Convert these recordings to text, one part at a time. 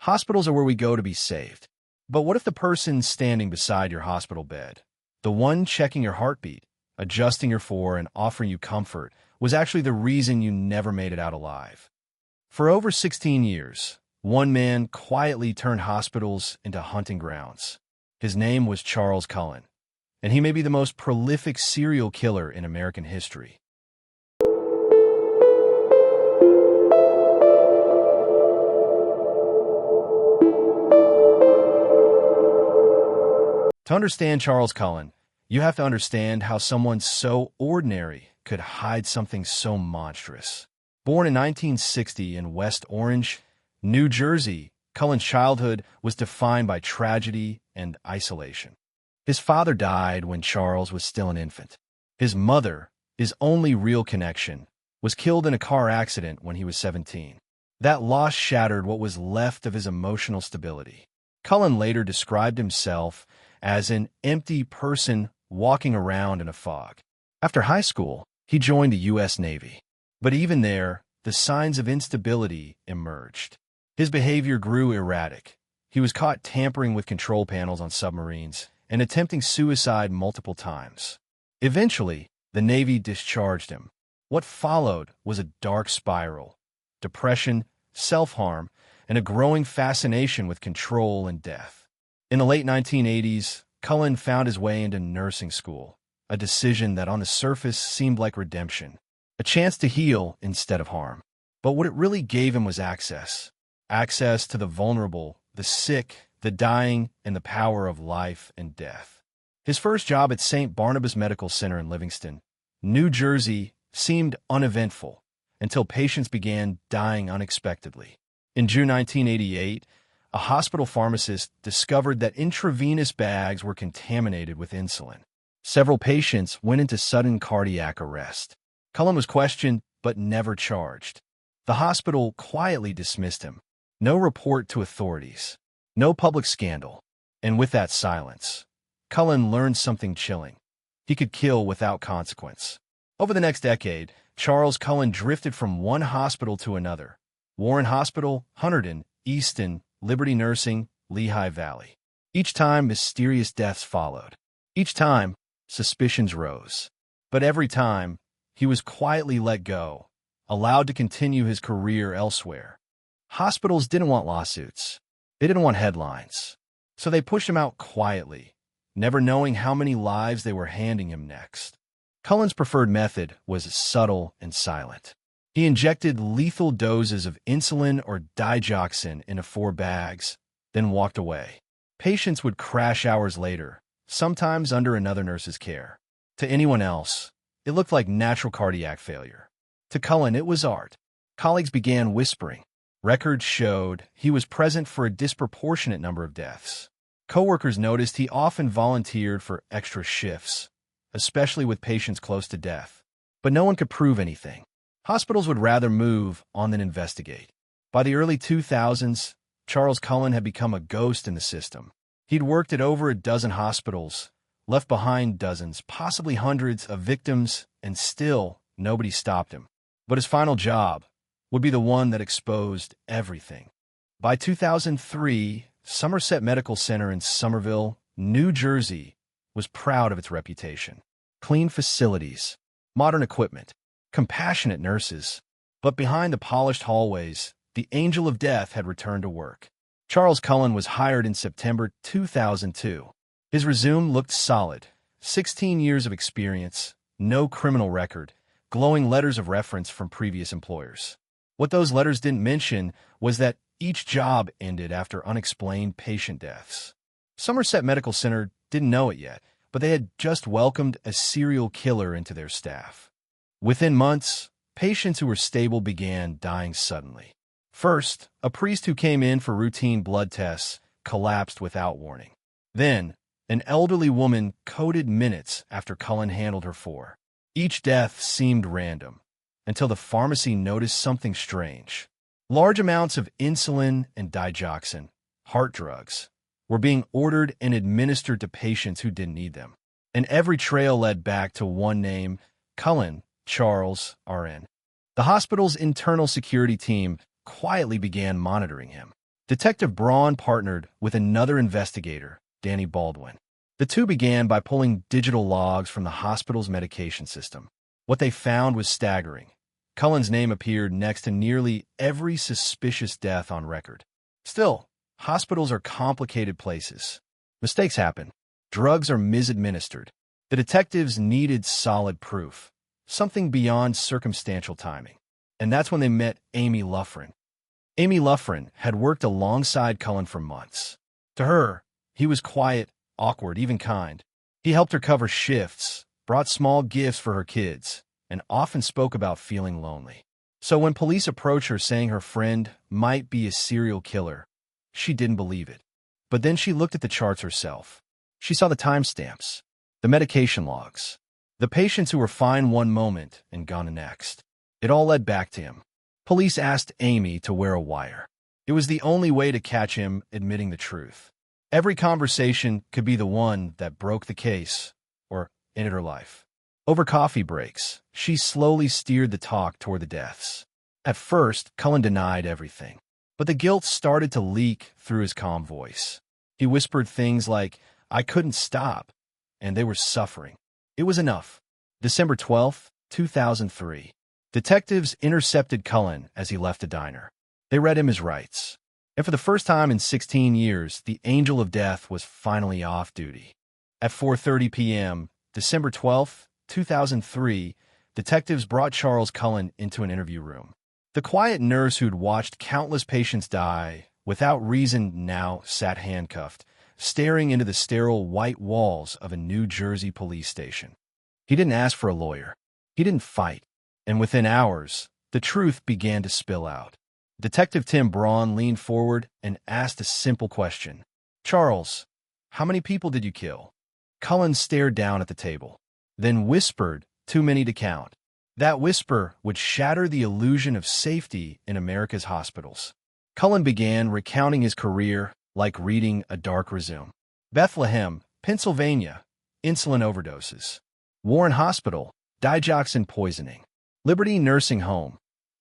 Hospitals are where we go to be saved. But what if the person standing beside your hospital bed, the one checking your heartbeat, adjusting your floor, and offering you comfort, was actually the reason you never made it out alive? For over 16 years, one man quietly turned hospitals into hunting grounds. His name was Charles Cullen, and he may be the most prolific serial killer in American history. To understand Charles Cullen, you have to understand how someone so ordinary could hide something so monstrous. Born in 1960 in West Orange, New Jersey, Cullen's childhood was defined by tragedy and isolation. His father died when Charles was still an infant. His mother, his only real connection, was killed in a car accident when he was 17. That loss shattered what was left of his emotional stability. Cullen later described himself as an empty person walking around in a fog. After high school, he joined the U.S. Navy. But even there, the signs of instability emerged. His behavior grew erratic. He was caught tampering with control panels on submarines and attempting suicide multiple times. Eventually, the Navy discharged him. What followed was a dark spiral: depression, self-harm, and a growing fascination with control and death. In the late 1980s, Cullen found his way into nursing school, a decision that on the surface seemed like redemption, a chance to heal instead of harm. But what it really gave him was access to the vulnerable, the sick, the dying, and the power of life and death. His first job at St. Barnabas Medical Center in Livingston, New Jersey, seemed uneventful until patients began dying unexpectedly. In June 1988, a hospital pharmacist discovered that intravenous bags were contaminated with insulin. Several patients went into sudden cardiac arrest. Cullen was questioned but never charged. The hospital quietly dismissed him. No report to authorities. No public scandal. And with that silence, Cullen learned something chilling. He could kill without consequence. Over the next decade, Charles Cullen drifted from one hospital to another: Warren Hospital, Hunterdon, Easton, Liberty Nursing, Lehigh Valley. Each time, mysterious deaths followed. Each time, suspicions rose. But every time, he was quietly let go, allowed to continue his career elsewhere. Hospitals didn't want lawsuits. They didn't want headlines. So they pushed him out quietly, never knowing how many lives they were handing him next. Cullen's preferred method was subtle and silent. He injected lethal doses of insulin or digoxin into 4 bags, then walked away. Patients would crash hours later, sometimes under another nurse's care. To anyone else, it looked like natural cardiac failure. To Cullen, it was art. Colleagues began whispering. Records showed he was present for a disproportionate number of deaths. Coworkers noticed he often volunteered for extra shifts, especially with patients close to death. But no one could prove anything. Hospitals would rather move on than investigate. By the early 2000s, Charles Cullen had become a ghost in the system. He'd worked at over a dozen hospitals, left behind dozens, possibly hundreds of victims, and still nobody stopped him. But his final job would be the one that exposed everything. By 2003, Somerset Medical Center in Somerville, New Jersey, was proud of its reputation. Clean facilities, modern equipment, compassionate nurses. But behind the polished hallways, the angel of death had returned to work. Charles Cullen was hired in September 2002. His resume looked solid: 16 years of experience, no criminal record, glowing letters of reference from previous employers. What those letters didn't mention was that each job ended after unexplained patient deaths. Somerset Medical Center didn't know it yet, but they had just welcomed a serial killer into their staff. Within months, patients who were stable began dying suddenly. First, a priest who came in for routine blood tests collapsed without warning. Then, an elderly woman coded minutes after Cullen handled her for. Each death seemed random, until the pharmacy noticed something strange. Large amounts of insulin and digoxin, heart drugs, were being ordered and administered to patients who didn't need them. And every trail led back to one name: Cullen Charles, RN. The hospital's internal security team quietly began monitoring him. Detective Braun partnered with another investigator, Danny Baldwin. The two began by pulling digital logs from the hospital's medication system. What they found was staggering. Cullen's name appeared next to nearly every suspicious death on record. Still, hospitals are complicated places. Mistakes happen. Drugs are misadministered. The detectives needed solid proof, something beyond circumstantial timing. And that's when they met Amy Luffren. Amy Luffren had worked alongside Cullen for months. To her, he was quiet, awkward, even kind. He helped her cover shifts, brought small gifts for her kids, and often spoke about feeling lonely. So when police approached her saying her friend might be a serial killer, she didn't believe it. But then she looked at the charts herself. She saw the timestamps, the medication logs, the patients who were fine one moment and gone the next. It all led back to him. Police asked Amy to wear a wire. It was the only way to catch him admitting the truth. Every conversation could be the one that broke the case or ended her life. Over coffee breaks, she slowly steered the talk toward the deaths. At first, Cullen denied everything, but the guilt started to leak through his calm voice. He whispered things like, "I couldn't stop," and they were suffering. It was enough. December 12, 2003. Detectives intercepted Cullen as he left the diner. They read him his rights. And for the first time in 16 years, the angel of death was finally off duty. At 4:30 p.m., December 12, 2003, detectives brought Charles Cullen into an interview room. The quiet nurse who'd watched countless patients die without reason now sat handcuffed, staring into the sterile white walls of a New Jersey police station. He didn't ask for a lawyer. He didn't fight. And within hours, the truth began to spill out. Detective Tim Braun leaned forward and asked a simple question. "Charles, how many people did you kill?" Cullen stared down at the table, then whispered, "Too many to count." That whisper would shatter the illusion of safety in America's hospitals. Cullen began recounting his career like reading a dark resume. Bethlehem, Pennsylvania, insulin overdoses. Warren Hospital, digoxin poisoning. Liberty Nursing Home,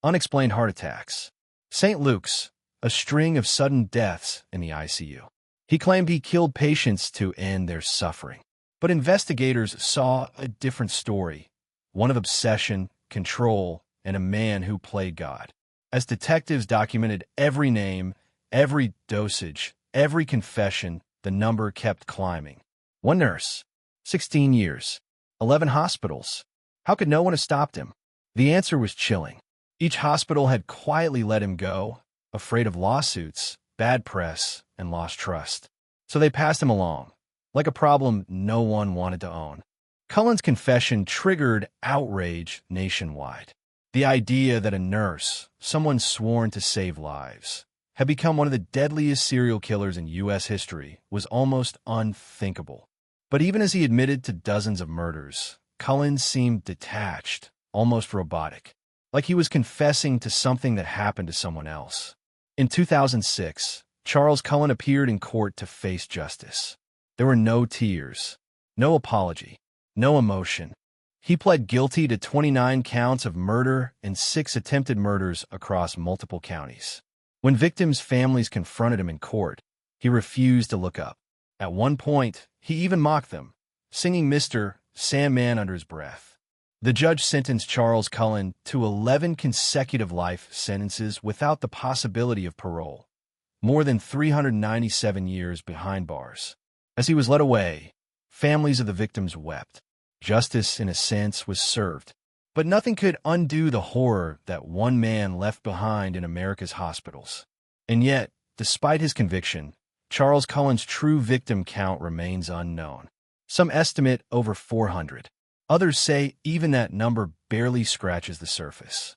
unexplained heart attacks. St. Luke's, a string of sudden deaths in the ICU. He claimed he killed patients to end their suffering. But investigators saw a different story, one of obsession, control, and a man who played God. As detectives documented every name, every dosage, every confession, the number kept climbing. One nurse, 16 years, 11 hospitals. How could no one have stopped him? The answer was chilling. Each hospital had quietly let him go, afraid of lawsuits, bad press, and lost trust. So they passed him along, like a problem no one wanted to own. Cullen's confession triggered outrage nationwide. The idea that a nurse, someone sworn to save lives, had become one of the deadliest serial killers in U.S. history was almost unthinkable. But even as he admitted to dozens of murders, Cullen seemed detached, almost robotic, like he was confessing to something that happened to someone else. In 2006, Charles Cullen appeared in court to face justice. There were no tears, no apology, no emotion. He pled guilty to 29 counts of murder and 6 attempted murders across multiple counties. When victims' families confronted him in court, he refused to look up. At one point, he even mocked them, singing Mr. Sandman under his breath. The judge sentenced Charles Cullen to 11 consecutive life sentences without the possibility of parole, more than 397 years behind bars. As he was led away, families of the victims wept. Justice, in a sense, was served. But nothing could undo the horror that one man left behind in America's hospitals. And yet, despite his conviction, Charles Cullen's true victim count remains unknown. Some estimate over 400. Others say even that number barely scratches the surface.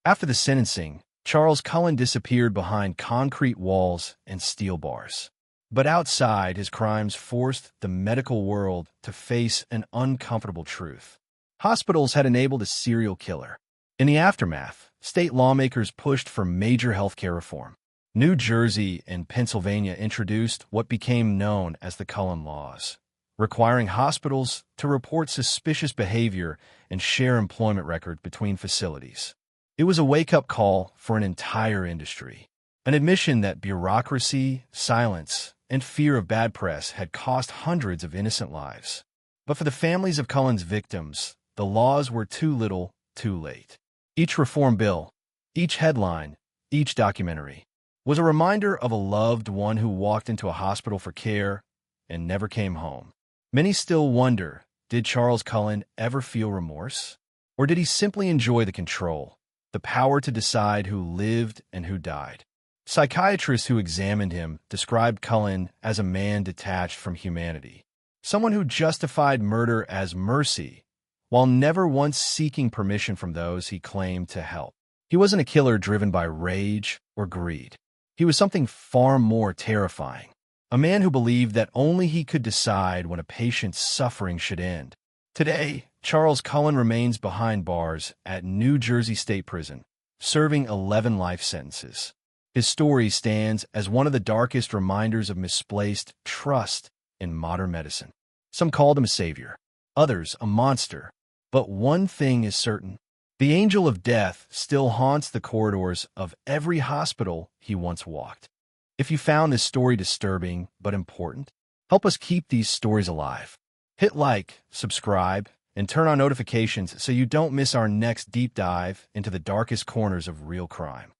After the sentencing, Charles Cullen disappeared behind concrete walls and steel bars. But outside, his crimes forced the medical world to face an uncomfortable truth. Hospitals had enabled a serial killer. In the aftermath, state lawmakers pushed for major healthcare reform. New Jersey and Pennsylvania introduced what became known as the Cullen Laws, requiring hospitals to report suspicious behavior and share employment records between facilities. It was a wake-up call for an entire industry. An admission that bureaucracy, silence, and fear of bad press had cost hundreds of innocent lives. But for the families of Cullen's victims, the laws were too little, too late. Each reform bill, each headline, each documentary was a reminder of a loved one who walked into a hospital for care and never came home. Many still wonder, did Charles Cullen ever feel remorse? Or did he simply enjoy the control, the power to decide who lived and who died? Psychiatrists who examined him described Cullen as a man detached from humanity, someone who justified murder as mercy, while never once seeking permission from those he claimed to help. He wasn't a killer driven by rage or greed. He was something far more terrifying, a man who believed that only he could decide when a patient's suffering should end. Today, Charles Cullen remains behind bars at New Jersey State Prison, serving 11 life sentences. His story stands as one of the darkest reminders of misplaced trust in modern medicine. Some called him a savior, others a monster. But one thing is certain. The angel of death still haunts the corridors of every hospital he once walked. If you found this story disturbing but important, help us keep these stories alive. Hit like, subscribe, and turn on notifications so you don't miss our next deep dive into the darkest corners of real crime.